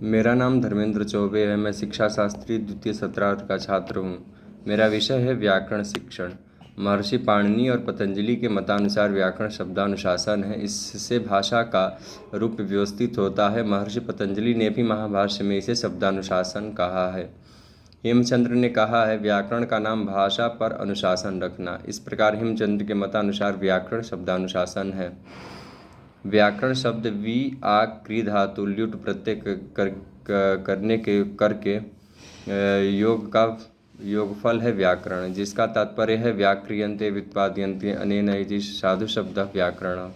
मेरा नाम धर्मेंद्र चौबे है। मैं शिक्षा शास्त्री द्वितीय सत्रार्थ का छात्र हूँ। मेरा विषय है व्याकरण शिक्षण। महर्षि पाणिनि और पतंजलि के मतानुसार व्याकरण शब्दानुशासन है। इससे भाषा का रूप व्यवस्थित होता है। महर्षि पतंजलि ने भी महाभाष्य में इसे शब्दानुशासन कहा है। हेमचंद्र ने कहा है, व्याकरण का नाम भाषा पर अनुशासन रखना। इस प्रकार हेमचंद्र के मतानुसार व्याकरण शब्दानुशासन है। व्याकरण शब्द वि आ क्री धातु ल्युट प्रत्यय करने के करके योग का योगफल है व्याकरण, जिसका तात्पर्य है व्याक्रियन्ते व्युत्पाद्यन्ते अनेन इति साधु शब्द व्याकरण।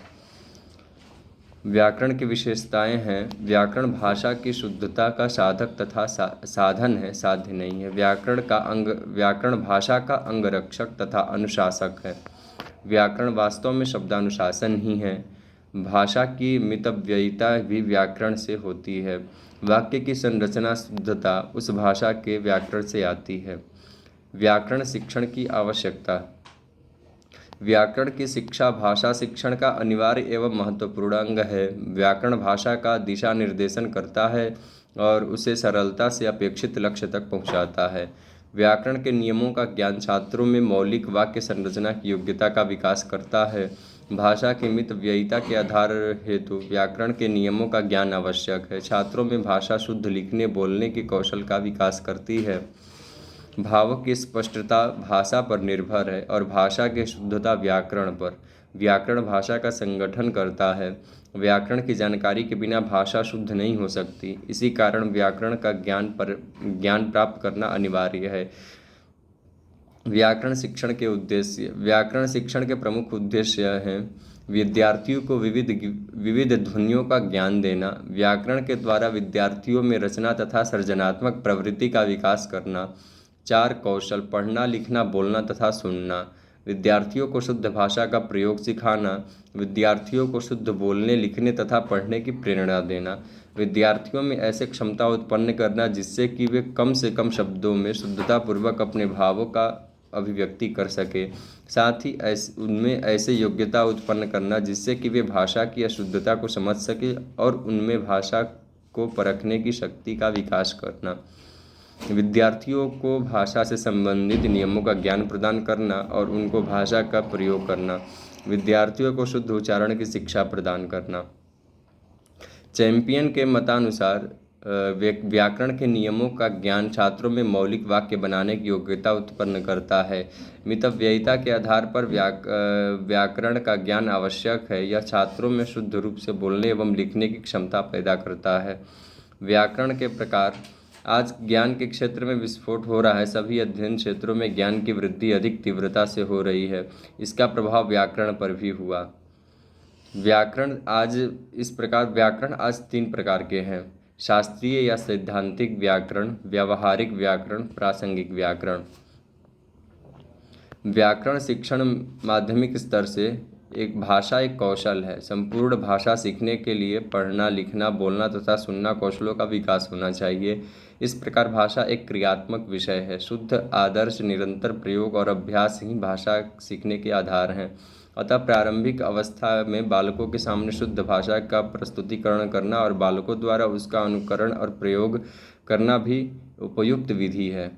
व्याकरण की विशेषताएं हैं। व्याकरण भाषा की शुद्धता का साधक तथा साधन है, साध्य नहीं है। व्याकरण भाषा का अंगरक्षक तथा अनुशासक है। व्याकरण वास्तव में शब्दानुशासन ही है। भाषा की मितव्ययिता भी व्याकरण से होती है। वाक्य की संरचना शुद्धता उस भाषा के व्याकरण से आती है। व्याकरण शिक्षण की आवश्यकता। व्याकरण की शिक्षा भाषा शिक्षण का अनिवार्य एवं महत्वपूर्ण अंग है। व्याकरण भाषा का दिशा निर्देशन करता है और उसे सरलता से अपेक्षित लक्ष्य तक पहुंचाता है। व्याकरण के नियमों का ज्ञान छात्रों में मौलिक वाक्य संरचना की योग्यता का विकास करता है। भाषा की मितव्ययिता के आधार हेतु व्याकरण के नियमों का ज्ञान आवश्यक है। छात्रों में भाषा शुद्ध लिखने बोलने के कौशल का विकास करती है। भावों की स्पष्टता भाषा पर निर्भर है और भाषा की शुद्धता व्याकरण पर। व्याकरण भाषा का संगठन करता है। व्याकरण की जानकारी के बिना भाषा शुद्ध नहीं हो सकती। इसी कारण व्याकरण का ज्ञान प्राप्त करना अनिवार्य है। व्याकरण शिक्षण के उद्देश्य। व्याकरण शिक्षण के प्रमुख उद्देश्य हैं विद्यार्थियों को विविध ध्वनियों का ज्ञान देना, व्याकरण के द्वारा विद्यार्थियों में रचना तथा सृजनात्मक प्रवृत्ति का विकास करना, चार कौशल पढ़ना लिखना बोलना तथा सुनना, विद्यार्थियों को शुद्ध भाषा का प्रयोग सिखाना, विद्यार्थियों को शुद्ध बोलने लिखने तथा पढ़ने की प्रेरणा देना, विद्यार्थियों में ऐसे क्षमता उत्पन्न करना जिससे कि वे कम से कम शब्दों में शुद्धतापूर्वक अपने भावों का अभिव्यक्ति कर सके, साथ ही उनमें ऐसे योग्यता उत्पन्न करना जिससे कि वे भाषा की अशुद्धता को समझ सके और उनमें भाषा को परखने की शक्ति का विकास करना, विद्यार्थियों को भाषा से संबंधित नियमों का ज्ञान प्रदान करना और उनको भाषा का प्रयोग करना, विद्यार्थियों को शुद्ध उच्चारण की शिक्षा प्रदान करना। चैंपियन के मतानुसार व्याकरण के नियमों का ज्ञान छात्रों में मौलिक वाक्य बनाने की योग्यता उत्पन्न करता है। मितव्ययिता के आधार पर व्याकरण का ज्ञान आवश्यक है। यह छात्रों में शुद्ध रूप से बोलने एवं लिखने की क्षमता पैदा करता है। व्याकरण के प्रकार। आज ज्ञान के क्षेत्र में विस्फोट हो रहा है। सभी अध्ययन क्षेत्रों में ज्ञान की वृद्धि अधिक तीव्रता से हो रही है। इसका प्रभाव व्याकरण पर भी हुआ। व्याकरण आज 3 प्रकार के हैं: शास्त्रीय या सैद्धांतिक व्याकरण, व्यावहारिक व्याकरण, प्रासंगिक व्याकरण। व्याकरण शिक्षण माध्यमिक स्तर से एक कौशल है। संपूर्ण भाषा सीखने के लिए पढ़ना लिखना बोलना तथा सुनना कौशलों का विकास होना चाहिए। इस प्रकार भाषा एक क्रियात्मक विषय है। शुद्ध आदर्श निरंतर प्रयोग और अभ्यास ही भाषा सीखने के आधार हैं। अतः प्रारंभिक अवस्था में बालकों के सामने शुद्ध भाषा का प्रस्तुतिकरण करना और बालकों द्वारा उसका अनुकरण और प्रयोग करना भी उपयुक्त विधि है।